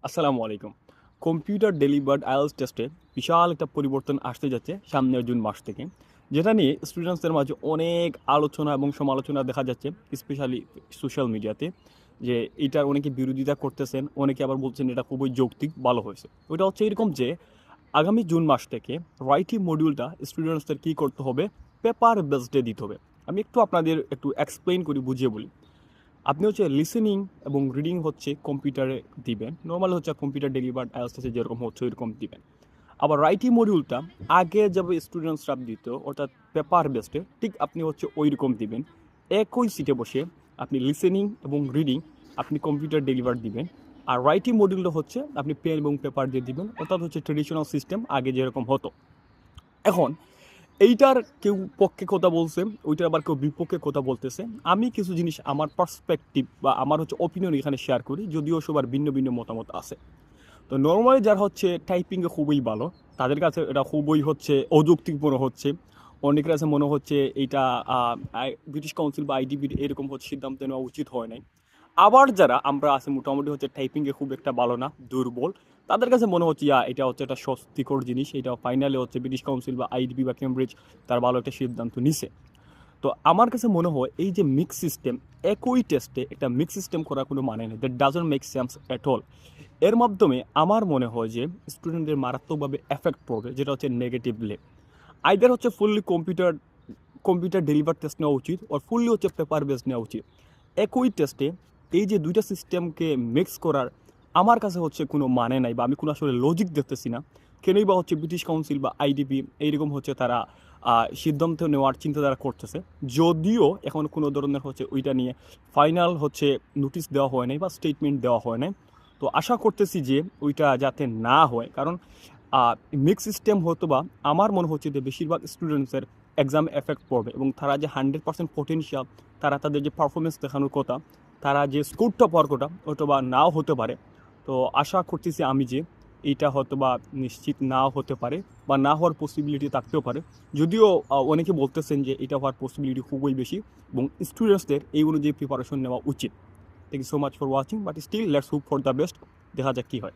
আসসালামু আলাইকুম। Computer delivered IELTS টেস্টে বিশাল একটা পরিবর্তন আসতে যাচ্ছে সামনের জুন মাস থেকে। যেটা নিয়ে স্টুডেন্টসদের মাঝে অনেক আলোচনা এবং সমালোচনা দেখা যাচ্ছে, স্পেশালি সোশ্যাল মিডিয়াতে। যে এটার অনেকে বিরোধিতা করতেছেন, অনেকে আবার বলছেন এটা খুবই যৌক্তিক, ভালো হয়েছে। ওইটা হচ্ছে এরকম যে আগামী জুন মাস থেকে রাইটিং মডিউলটা স্টুডেন্টসদের কী করতে হবে, পেপার বেসডে দিতে হবে। আমি একটু আপনাদের একটু এক্সপ্লেইন করি, বুঝিয়ে বলি। আপনি হচ্ছে লিসেনিং এবং রিডিং হচ্ছে কম্পিউটারে দিবেন, নর্মাল হচ্ছে কম্পিউটার ডেলিভার্ড আইএলটিএসে যেরকম হচ্ছে ওইরকম দিবেন। আবার রাইটিং মডিউলটা আগে যাবে স্টুডেন্টসরা দিত, অর্থাৎ পেপার বেসডে, ঠিক আপনি হচ্ছে ওই রকম দিবেন। একই সিটে বসে আপনি লিসেনিং এবং রিডিং আপনি কম্পিউটার ডেলিভার দিবেন। আর রাইটিং মডিউলটা হচ্ছে আপনি পেন এবং পেপার দিয়ে দিবেন, অর্থাৎ হচ্ছে ট্রেডিশনাল সিস্টেম আগে যেরকম হতো। এখন এইটার কেউ পক্ষে কথা বলছে, ওইটার আবার কেউ বিপক্ষে কথা বলতেছে। আমি কিছু জিনিস আমার পার্সপেক্টিভ বা আমার হচ্ছে অপিনিয়ন এখানে শেয়ার করি, যদিও সবার ভিন্ন ভিন্ন মতামত আছে। তো নর্মালি যারা হচ্ছে টাইপিংয়ে খুবই ভালো, তাদের কাছে এটা খুবই হচ্ছে অযৌক্তিক মনে হচ্ছে। অনেকের কাছে মনে হচ্ছে এইটা ব্রিটিশ কাউন্সিল বা আইডিবির এরকম হচ্ছে সিদ্ধান্ত নেওয়া উচিত হয় নাই। আবার যারা আমরা আছে মোটামুটি হচ্ছে টাইপিংয়ে খুব একটা ভালো না, দুর্বল, তাদের কাছে মনে হচ্ছে এটা হচ্ছে একটা স্বস্তিকর জিনিস, এটা ফাইনালি হচ্ছে ব্রিটিশ কাউন্সিল বা আইডিবি বা কেমব্রিজ তার ভালো একটা সিদ্ধান্ত নিছে। তো আমার কাছে মনে হয় এই যে মিক্স সিস্টেম, একই টেস্টে একটা মিক্স সিস্টেম করার কোনো মানে নেই, that doesn't make sense at all. এর মাধ্যমে আমার মনে হয় যে স্টুডেন্টদের মারাত্মকভাবে এফেক্ট পড়বে, যেটা হচ্ছে নেগেটিভলি। আইদার হচ্ছে fully computer computer deliver test নেওয়া উচিত, আর ফুললি হচ্ছে পেপার বেস নেওয়া উচিত। একই টেস্টে এই যে দুইটা সিস্টেমকে মিক্স করার আমার কাছে হচ্ছে কোনো মানে নাই, বা আমি কোনো আসলে লজিক দেখতেছি না। কেনই বা হচ্ছে ব্রিটিশ কাউন্সিল বা আইডিপি এইরকম হচ্ছে তারা সিদ্ধান্ত নেওয়ার চিন্তাধারা করতেছে, যদিও এখন কোনো ধরনের হচ্ছে ওইটা নিয়ে ফাইনাল হচ্ছে নোটিশ দেওয়া হয় নাই বা স্টেটমেন্ট দেওয়া হয় নাই। তো আশা করতেছি যে ওইটা যাতে না হয়, কারণ মিক্স সিস্টেম হতো বা আমার মনে হচ্ছে যে বেশিরভাগ স্টুডেন্টসের এক্সাম এফেক্ট পড়বে, এবং তারা যে 100% পটেনশিয়াল, তারা তাদের যে পারফরমেন্স দেখানোর কথা, তারা যে স্কোরটা পাওয়ার কথা, হয়তো বা নাও হতে পারে। তো আশা করতেছি আমি যে এইটা হয়তো বা নিশ্চিত নাও হতে পারে, বা না হওয়ার পসিবিলিটি থাকতেও পারে। যদিও অনেকে বলতেছেন যে এটা হওয়ার পসিবিলিটি খুবই বেশি, এবং স্টুডেন্টসদের এই অনুযায়ী প্রিপারেশন নেওয়া উচিত। Thank you so much for watching, but still let's hope for the best. দেখা যাক কী হয়।